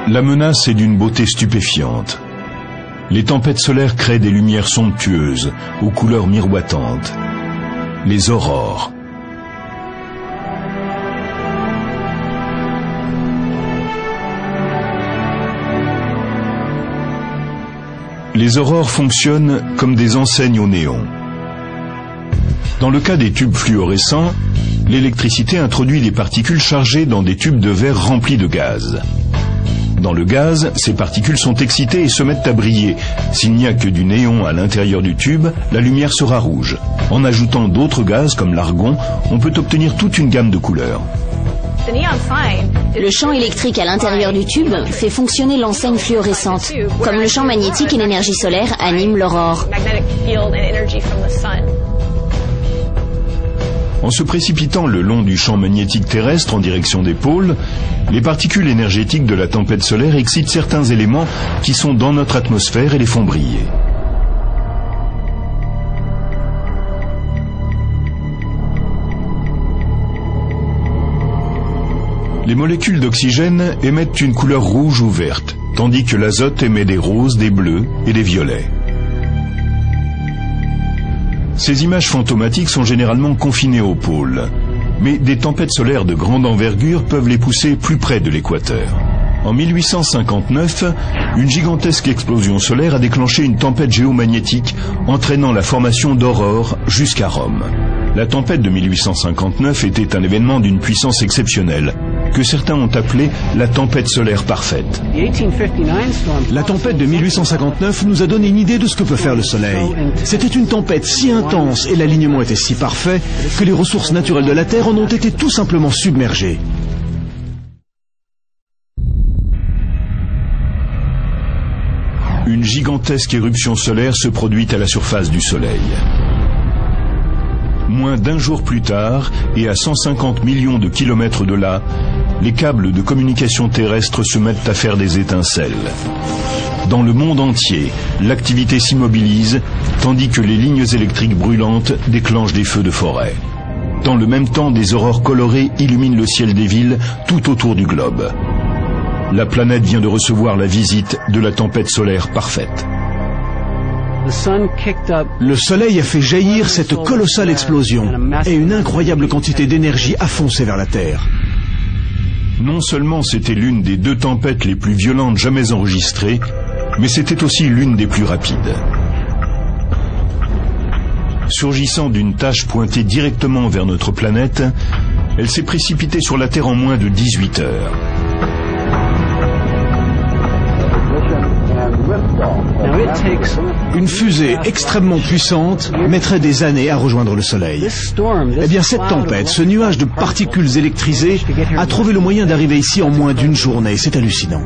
La menace est d'une beauté stupéfiante. Les tempêtes solaires créent des lumières somptueuses, aux couleurs miroitantes. Les aurores. Les aurores fonctionnent comme des enseignes au néon. Dans le cas des tubes fluorescents, l'électricité introduit des particules chargées dans des tubes de verre remplis de gaz. Dans le gaz, ces particules sont excitées et se mettent à briller. S'il n'y a que du néon à l'intérieur du tube, la lumière sera rouge. En ajoutant d'autres gaz comme l'argon, on peut obtenir toute une gamme de couleurs. Le champ électrique à l'intérieur du tube fait fonctionner l'enseigne fluorescente, comme le champ magnétique et l'énergie solaire animent l'aurore. En se précipitant le long du champ magnétique terrestre en direction des pôles, les particules énergétiques de la tempête solaire excitent certains éléments qui sont dans notre atmosphère et les font briller. Les molécules d'oxygène émettent une couleur rouge ou verte, tandis que l'azote émet des roses, des bleus et des violets. Ces images fantomatiques sont généralement confinées aux pôles, mais des tempêtes solaires de grande envergure peuvent les pousser plus près de l'équateur. En 1859, une gigantesque explosion solaire a déclenché une tempête géomagnétique, entraînant la formation d'aurores jusqu'à Rome. La tempête de 1859 était un événement d'une puissance exceptionnelle, que certains ont appelé la tempête solaire parfaite. La tempête de 1859 nous a donné une idée de ce que peut faire le Soleil. C'était une tempête si intense et l'alignement était si parfait que les ressources naturelles de la Terre en ont été tout simplement submergées. Une gigantesque éruption solaire se produit à la surface du Soleil. Moins d'un jour plus tard, et à 150 millions de kilomètres de là, les câbles de communication terrestre se mettent à faire des étincelles. Dans le monde entier, l'activité s'immobilise, tandis que les lignes électriques brûlantes déclenchent des feux de forêt. Dans le même temps, des aurores colorées illuminent le ciel des villes tout autour du globe. La planète vient de recevoir la visite de la tempête solaire parfaite. Le Soleil a fait jaillir cette colossale explosion et une incroyable quantité d'énergie a foncé vers la Terre. Non seulement c'était l'une des deux tempêtes les plus violentes jamais enregistrées, mais c'était aussi l'une des plus rapides. Surgissant d'une tache pointée directement vers notre planète, elle s'est précipitée sur la Terre en moins de 18 heures. Une fusée extrêmement puissante mettrait des années à rejoindre le Soleil. Eh bien, cette tempête, ce nuage de particules électrisées, a trouvé le moyen d'arriver ici en moins d'une journée. C'est hallucinant.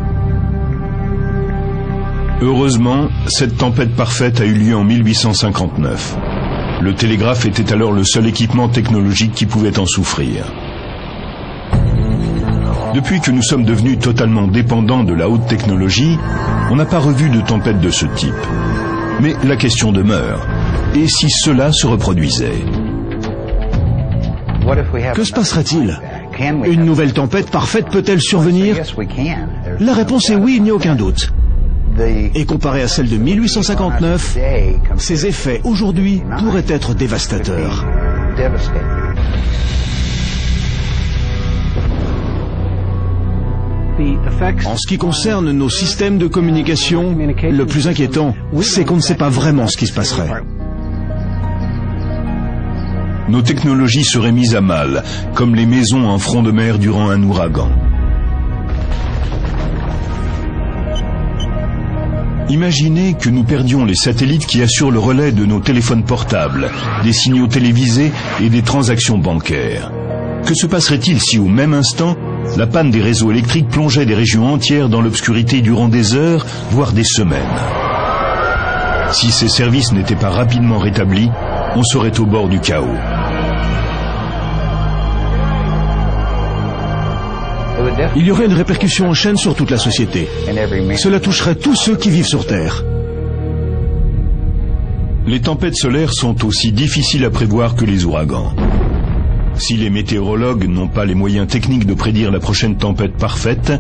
Heureusement, cette tempête parfaite a eu lieu en 1859. Le télégraphe était alors le seul équipement technologique qui pouvait en souffrir. Depuis que nous sommes devenus totalement dépendants de la haute technologie, on n'a pas revu de tempête de ce type. Mais la question demeure. Et si cela se reproduisait? Que se passerait-il? Une nouvelle tempête parfaite peut-elle survenir? La réponse est oui, il n'y a aucun doute. Et comparé à celle de 1859, ses effets aujourd'hui pourraient être dévastateurs. En ce qui concerne nos systèmes de communication, le plus inquiétant, c'est qu'on ne sait pas vraiment ce qui se passerait. Nos technologies seraient mises à mal, comme les maisons en front de mer durant un ouragan. Imaginez que nous perdions les satellites qui assurent le relais de nos téléphones portables, des signaux télévisés et des transactions bancaires. Que se passerait-il si, au même instant, la panne des réseaux électriques plongeait des régions entières dans l'obscurité durant des heures, voire des semaines? Si ces services n'étaient pas rapidement rétablis, on serait au bord du chaos. Il y aurait une répercussion en chaîne sur toute la société. Cela toucherait tous ceux qui vivent sur Terre. Les tempêtes solaires sont aussi difficiles à prévoir que les ouragans. Si les météorologues n'ont pas les moyens techniques de prédire la prochaine tempête parfaite,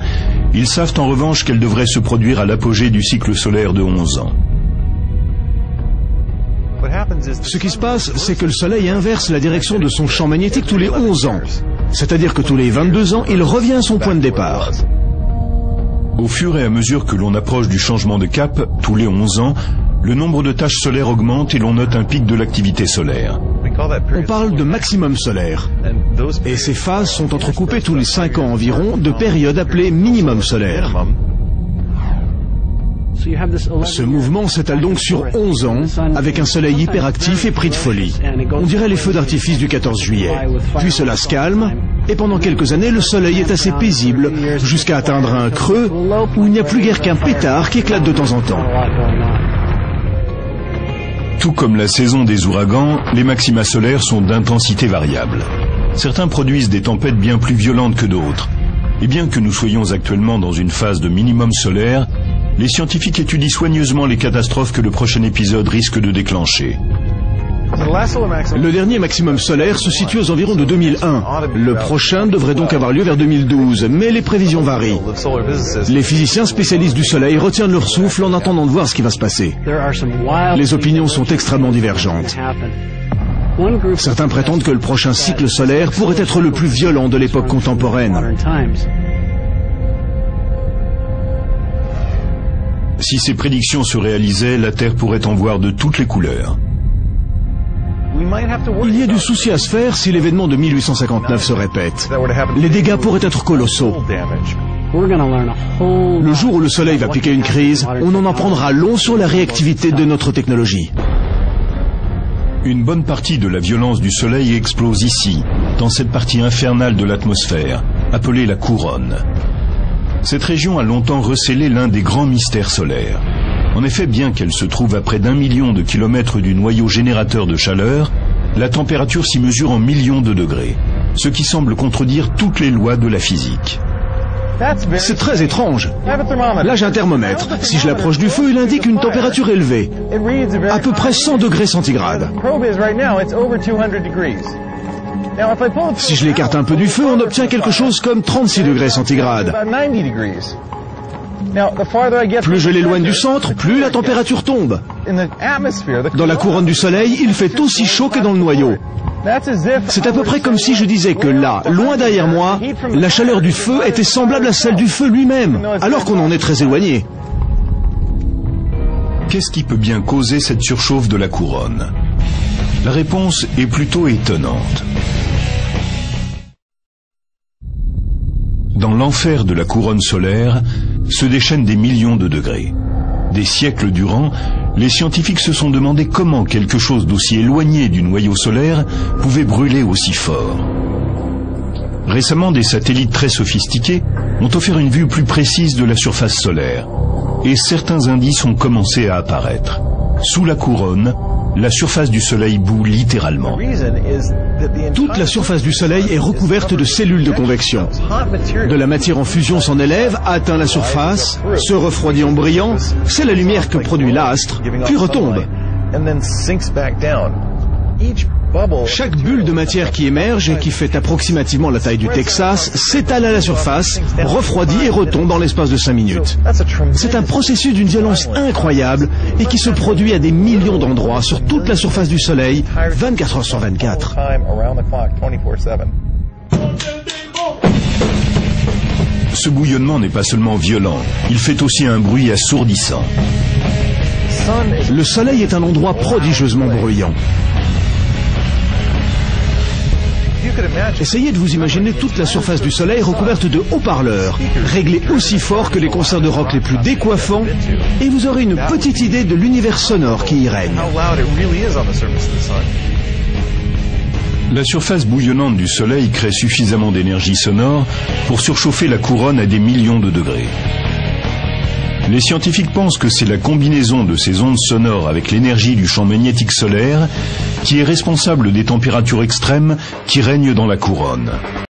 ils savent en revanche qu'elle devrait se produire à l'apogée du cycle solaire de 11 ans. Ce qui se passe, c'est que le Soleil inverse la direction de son champ magnétique tous les 11 ans. C'est-à-dire que tous les 22 ans, il revient à son point de départ. Au fur et à mesure que l'on approche du changement de cap, tous les 11 ans, le nombre de taches solaires augmente et l'on note un pic de l'activité solaire. On parle de maximum solaire. Et ces phases sont entrecoupées tous les 5 ans environ de périodes appelées minimum solaire. Ce mouvement s'étale donc sur 11 ans, avec un soleil hyperactif et pris de folie. On dirait les feux d'artifice du 14 juillet. Puis cela se calme, et pendant quelques années, le soleil est assez paisible, jusqu'à atteindre un creux où il n'y a plus guère qu'un pétard qui éclate de temps en temps. Tout comme la saison des ouragans, les maxima solaires sont d'intensité variable. Certains produisent des tempêtes bien plus violentes que d'autres. Et bien que nous soyons actuellement dans une phase de minimum solaire, les scientifiques étudient soigneusement les catastrophes que le prochain épisode risque de déclencher. Le dernier maximum solaire se situe aux environs de 2001. Le prochain devrait donc avoir lieu vers 2012, mais les prévisions varient. Les physiciens spécialistes du Soleil retiennent leur souffle en attendant de voir ce qui va se passer. Les opinions sont extrêmement divergentes. Certains prétendent que le prochain cycle solaire pourrait être le plus violent de l'époque contemporaine. Si ces prédictions se réalisaient, la Terre pourrait en voir de toutes les couleurs. Il y a du souci à se faire si l'événement de 1859 se répète. Les dégâts pourraient être colossaux. Le jour où le Soleil va piquer une crise, on en apprendra long sur la réactivité de notre technologie. Une bonne partie de la violence du Soleil explose ici, dans cette partie infernale de l'atmosphère, appelée la couronne. Cette région a longtemps recélé l'un des grands mystères solaires. En effet, bien qu'elle se trouve à près d'1 million de kilomètres du noyau générateur de chaleur, la température s'y mesure en millions de degrés, ce qui semble contredire toutes les lois de la physique. C'est très étrange. Là, j'ai un thermomètre. Si je l'approche du feu, il indique une température élevée, à peu près 100 degrés centigrades. Si je l'écarte un peu du feu, on obtient quelque chose comme 36 degrés centigrades. Plus je l'éloigne du centre, plus la température tombe. Dans la couronne du Soleil, il fait aussi chaud que dans le noyau. C'est à peu près comme si je disais que là, loin derrière moi, la chaleur du feu était semblable à celle du feu lui-même, alors qu'on en est très éloigné. Qu'est-ce qui peut bien causer cette surchauffe de la couronne? La réponse est plutôt étonnante. Dans l'enfer de la couronne solaire se déchaînent des millions de degrés. Des siècles durant, les scientifiques se sont demandé comment quelque chose d'aussi éloigné du noyau solaire pouvait brûler aussi fort. Récemment, des satellites très sophistiqués ont offert une vue plus précise de la surface solaire, et certains indices ont commencé à apparaître. Sous la couronne, la surface du Soleil bout littéralement. Toute la surface du Soleil est recouverte de cellules de convection. De la matière en fusion s'en élève, atteint la surface, se refroidit en brillant, c'est la lumière que produit l'astre, puis retombe. Chaque bulle de matière qui émerge et qui fait approximativement la taille du Texas s'étale à la surface, refroidit et retombe en l'espace de 5 minutes. C'est un processus d'une violence incroyable et qui se produit à des millions d'endroits sur toute la surface du Soleil, 24 heures sur 24. Ce bouillonnement n'est pas seulement violent, il fait aussi un bruit assourdissant. Le Soleil est un endroit prodigieusement bruyant. Essayez de vous imaginer toute la surface du Soleil recouverte de haut-parleurs, réglés aussi fort que les concerts de rock les plus décoiffants, et vous aurez une petite idée de l'univers sonore qui y règne. La surface bouillonnante du Soleil crée suffisamment d'énergie sonore pour surchauffer la couronne à des millions de degrés. Les scientifiques pensent que c'est la combinaison de ces ondes sonores avec l'énergie du champ magnétique solaire qui est responsable des températures extrêmes qui règnent dans la couronne.